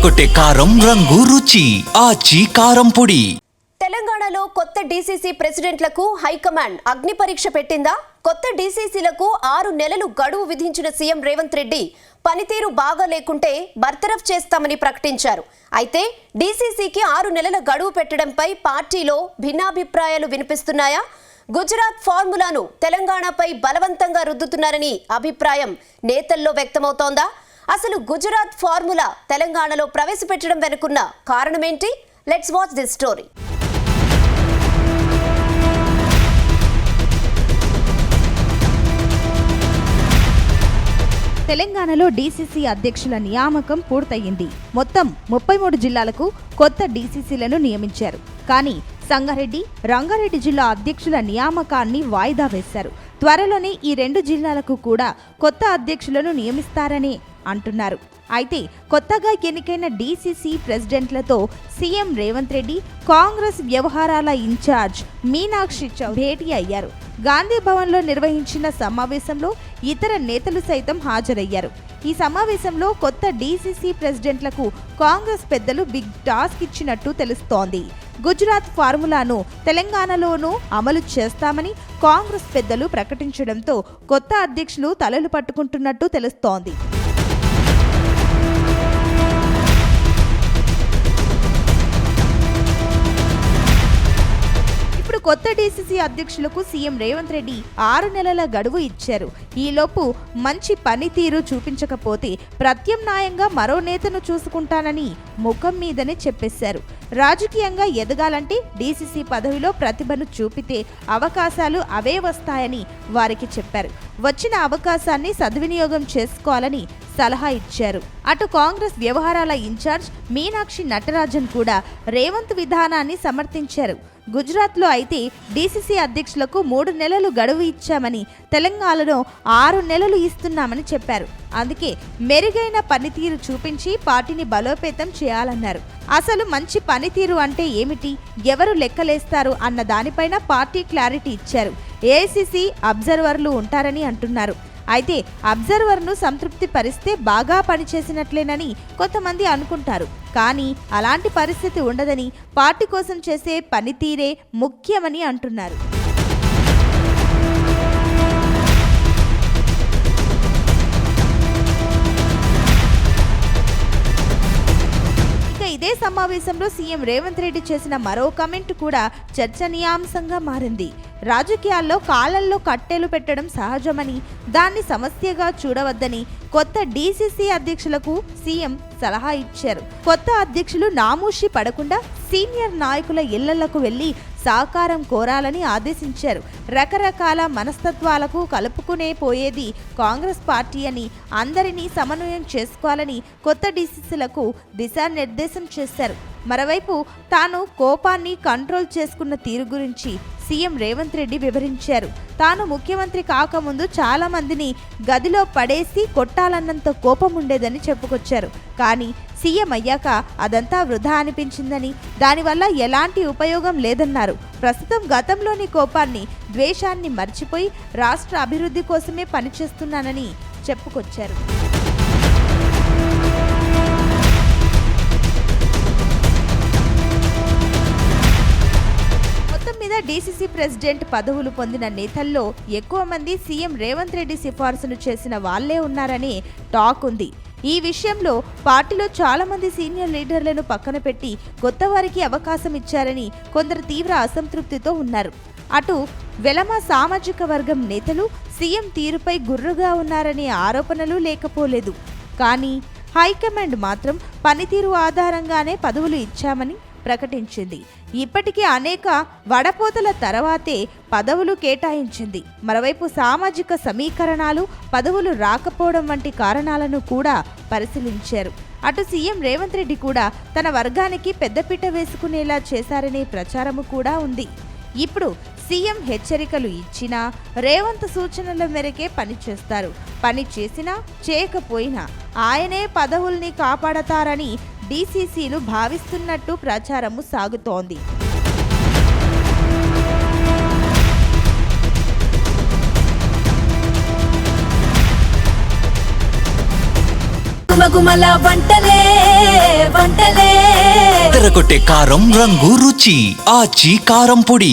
అదరగొట్టే కారం రంగు రుచి ఆచి కారం పొడి. తెలంగాణలో కొత్త డీసీసీ ప్రెసిడెంట్లకు హైకమాండ్ అగ్ని పరీక్ష పెట్టిందా? కొత్త డీసీసీలకు 6 నెలలు గడువు విధించిన సీఎం రేవంత్ రెడ్డి పనితీరు బాగా లేకుంటే బర్తరఫ్ చేస్తామని ప్రకటించారు. అయితే డీసీసీకి 6 నెలల గడువు పెట్టడంపై పార్టీలో భిన్నాభిప్రాయాలు వినిపిస్తున్నాయా? గుజరాత్ ఫార్ములాను తెలంగాణపై బలవంతంగా రుద్దుతున్నారని అభిప్రాయం నేతల్లో వ్యక్తమవుతోందా? అసలు గుజరాత్ ఫార్ములా తెలంగాణలో ప్రవేశపెట్టడం వెనుకున్న కారణమేంటి? Let's watch this story. తెలంగాణలో డీసీసీ అధ్యక్షుల నియామకం పూర్తయింది. మొత్తం 33 జిల్లాలకు కొత్త డీసీసీలను నియమించారు. కానీ సంగారెడ్డి, రంగారెడ్డి జిల్లా అధ్యక్షుల నియామకాన్ని వాయిదా వేశారు. త్వరలోనే ఈ 2 జిల్లాలకు కూడా కొత్త అధ్యక్షులను నియమిస్తారని అంటున్నారు. అయితే కొత్తగా ఎన్నికైన డీసీసీ ప్రెసిడెంట్లతో సీఎం రేవంత్ రెడ్డి, కాంగ్రెస్ వ్యవహారాల ఇన్ఛార్జ్ మీనాక్షి భేటీ అయ్యారు. గాంధీ భవన్లో నిర్వహించిన సమావేశంలో ఇతర నేతలు సైతం హాజరయ్యారు. ఈ సమావేశంలో కొత్త డీసీసీ ప్రెసిడెంట్లకు కాంగ్రెస్ పెద్దలు బిగ్ టాస్క్ ఇచ్చినట్టు తెలుస్తోంది. గుజరాత్ ఫార్ములాను తెలంగాణలోనూ అమలు చేస్తామని కాంగ్రెస్ పెద్దలు ప్రకటించడంతో కొత్త అధ్యక్షులు తలలు పట్టుకుంటున్నట్టు తెలుస్తోంది. కొత్త డీసీసీ అధ్యక్షులకు సీఎం రేవంత్ రెడ్డి 6 నెలల గడువు ఇచ్చారు. ఈలోపు మంచి పనితీరు చూపించకపోతే ప్రత్యామ్నాయంగా మరో నేతను చూసుకుంటానని ముఖం మీదనే చెప్పేశారు. రాజకీయంగా ఎదగాలంటే డీసీసీ పదవిలో ప్రతిభను చూపితే అవకాశాలు అవే వస్తాయని వారికి చెప్పారు. వచ్చిన అవకాశాన్ని సద్వినియోగం చేసుకోవాలని సలహా ఇచ్చారు. అటు కాంగ్రెస్ వ్యవహారాల ఇన్ఛార్జ్ మీనాక్షి నటరాజన్ కూడా రేవంత్ విధానాన్ని సమర్థించారు. గుజరాత్లో అయితే డీసీసీ అధ్యక్షులకు 3 నెలలు గడువు ఇచ్చామని, తెలంగాణలో 6 నెలలు ఇస్తున్నామని చెప్పారు. అందుకే మెరుగైన పనితీరు చూపించి పార్టీని బలోపేతం చేయాలన్నారు. అసలు మంచి పనితీరు అంటే ఏమిటి, ఎవరు లెక్కలేస్తారు అన్న దానిపైన పార్టీ క్లారిటీ ఇచ్చారు. ఏఐసీసీ అబ్జర్వర్లు ఉంటారని అంటున్నారు. అయితే అబ్జర్వర్ను సంతృప్తి పరిస్తే బాగా పనిచేసినట్లేనని కొంతమంది అనుకుంటారు. కానీ అలాంటి పరిస్థితి ఉండదని, పార్టీ కోసం చేసే పనితీరే ముఖ్యమని అంటున్నారు. ఇదే సమావేశంలో సీఎం రేవంత్ రెడ్డి చేసిన మరో కామెంట్ కూడా చర్చనీయాంశంగా మారింది. రాజకీయాల్లో కాళ్ళల్లో కట్టెలు పెట్టడం సహజమని, దాన్ని సమస్యగా చూడవద్దని కొత్త డీసీసీ అధ్యక్షులకు సీఎం సలహా ఇచ్చారు. కొత్త అధ్యక్షులు నామూషి పడకుండా సీనియర్ నాయకుల ఇళ్లకు వెళ్లి సహకారం కోరాలని ఆదేశించారు. రకరకాల మనస్తత్వాలకు కలుపుకునే పోయేది కాంగ్రెస్ పార్టీ అని, అందరినీ సమన్వయం చేసుకోవాలని కొత్త డీసీసీలకు దిశానిర్దేశం చేశారు. మరోవైపు తాను కోపాన్ని కంట్రోల్ చేసుకున్న తీరు గురించి సీఎం రేవంత్ రెడ్డి వివరించారు. తాను ముఖ్యమంత్రి కాకముందు చాలా మందిని గదిలో పడేసి కొట్టాలన్నంత కోపం ఉండేదని చెప్పుకొచ్చారు. కానీ సీఎం అయ్యాక అదంతా వృధా అనిపించిందని, దానివల్ల ఎలాంటి ఉపయోగం లేదన్నారు. ప్రస్తుతం గతంలోని కోపాన్ని, ద్వేషాన్ని మర్చిపోయి రాష్ట్ర అభివృద్ధి కోసమే పనిచేస్తున్నానని చెప్పుకొచ్చారు. డీసీసీ ప్రెసిడెంట్ పదవులు పొందిన నేతల్లో ఎక్కువ మంది సీఎం రేవంత్ రెడ్డి సిఫార్సులు చేసిన వాళ్లే ఉన్నారని టాక్ ఉంది. ఈ విషయంలో పార్టీలో చాలా మంది సీనియర్ లీడర్లను పక్కన పెట్టి కొత్త వారికి అవకాశం ఇచ్చారని కొందరు తీవ్ర అసంతృప్తితో ఉన్నారు. అటు వెలమ సామాజిక వర్గం నేతలు సీఎం తీరుపై గుర్రుగా ఉన్నారనే ఆరోపణలు లేకపోలేదు. కానీ హైకమాండ్ మాత్రం పనితీరు ఆధారంగానే పదవులు ఇచ్చామని ప్రకటించింది. ఇప్పటికీ అనేక వడపోతల తర్వాతే పదవులు కేటాయించింది. మరోవైపు సామాజిక సమీకరణాలు, పదవులు రాకపోవడం వంటి కారణాలను కూడా పరిశీలించారు. అటు సీఎం రేవంత్ రెడ్డి కూడా తన వర్గానికి పెద్దపీట వేసుకునేలా చేశారనే ప్రచారము కూడా ఉంది. ఇప్పుడు సీఎం హెచ్చరికలు ఇచ్చినా రేవంత్ సూచనల మేరకే పని చేస్తారు. పని చేసినా చేయకపోయినా ఆయనే పదవుల్ని కాపాడతారని డీసీసీలు భావిస్తున్నట్టు ప్రచారము సాగుతోంది. గుమగుమల వంటలే వంటలే తెరకొట్టే కారం రంగు రుచి ఆచి కారం పొడి.